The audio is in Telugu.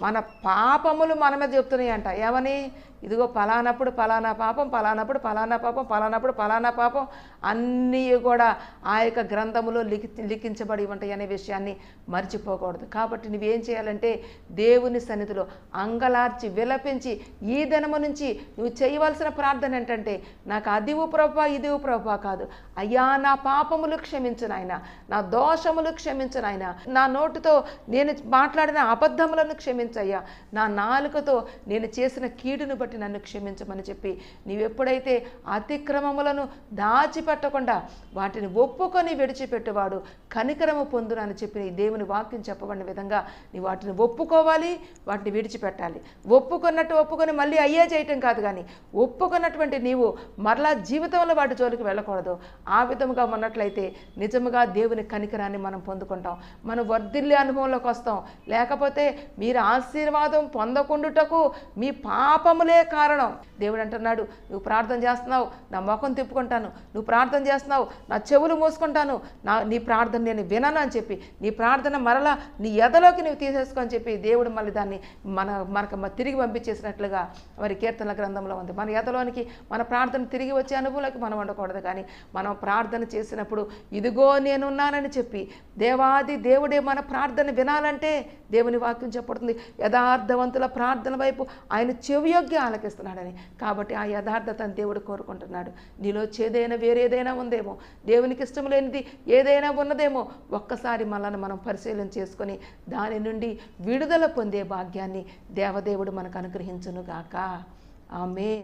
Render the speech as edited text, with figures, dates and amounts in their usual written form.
మన పాపములు మన మీద చెప్తున్నాయి అంట. ఏమని? ఇదిగో పలానప్పుడు పలానా పాపం, పలానప్పుడు పలానా పాపం, పలానప్పుడు పలానా పాపం అన్నీ కూడా ఆ యొక్క గ్రంథములో లిఖించబడి ఉంటాయి అనే విషయాన్ని మర్చిపోకూడదు. కాబట్టి నువ్వేం చేయాలంటే దేవుని సన్నిధిలో అంగలార్చి విలపించి ఈ దినము నుంచి నువ్వు చేయవలసిన ప్రార్థన ఏంటంటే, నాకు అదివు ప్రభా ఇదివు ప్రభా కాదు, అయ్యా నా పాపములు క్షమించు నాయన, నా దోషములు క్షమించు నాయన, నా నోటితో నేను మాట్లాడిన అబద్ధములను క్షమించయ్యా, నా నాలుకతో నేను చేసిన కీడును బట్టి నన్ను క్షమించమని చెప్పి నీవెప్పుడైతే అతిక్రమములను దాచిపెట్టకుండా వాటిని ఒప్పుకొని విడిచిపెట్టేవాడు కనికరము పొందునని చెప్పి నీ దేవుని వాక్యం చెప్పబడిన విధంగా నీ వాటిని ఒప్పుకోవాలి, వాటిని విడిచిపెట్టాలి. ఒప్పుకొని మళ్ళీ అయ్యే చేయటం కాదు, కానీ ఒప్పుకున్నటువంటి నీవు మరలా జీవితంలో వాటి జోలికి వెళ్ళకూడదు. ఆ విధముగా ఉన్నట్లయితే నిజముగా దేవుని కనికరాన్ని మనం పొందుకుంటాం, మనం వర్ధిల్లే అనుభవంలోకి వస్తాం. లేకపోతే మీరు ఆశీర్వాదం పొందకుండుటకు మీ పాపములే కారణం. దేవుడు అంటున్నాడు, నువ్వు ప్రార్థన చేస్తున్నావు నా ముఖం తిప్పుకుంటాను, నువ్వు ప్రార్థన చేస్తున్నావు నా చెవులు మూసుకుంటాను, నీ ప్రార్థన నేను వినను అని చెప్పి నీ ప్రార్థన మరలా నీ ఎదలోకి నువ్వు తీసేసుకొని చెప్పి దేవుడు మళ్ళీ దాన్ని మనకు తిరిగి పంపించేసినట్లుగా మరి కీర్తనల గ్రంథంలో ఉంది. మన ఎదలోనికి మన ప్రార్థన తిరిగి వచ్చే అనుభవంలోకి మనం ఉండకూడదు. కానీ మనం ప్రార్థన చేసినప్పుడు ఇదిగో నేనున్నానని చెప్పి దేవాది దేవుడే మన ప్రార్థన వినాలంటే దేవుని వాక్యం చెప్పబడుతుంది, యథార్థవంతుల ప్రార్థన వైపు ఆయన చెవియొగ్గి ఆలకిస్తున్నాడని. కాబట్టి ఆ యథార్థతను దేవుడు కోరుకుంటున్నాడు. నీలో చేదైనా వేరేదైనా ఉందేమో, దేవునికి ఇష్టం లేనిది ఏదైనా ఉన్నదేమో, ఒక్కసారి మనల్ని మనం పరిశీలన చేసుకొని దాని నుండి విడుదల పొందే భాగ్యాన్ని దేవదేవుడు మనకు అనుగ్రహించునుగాక. ఆమేన్.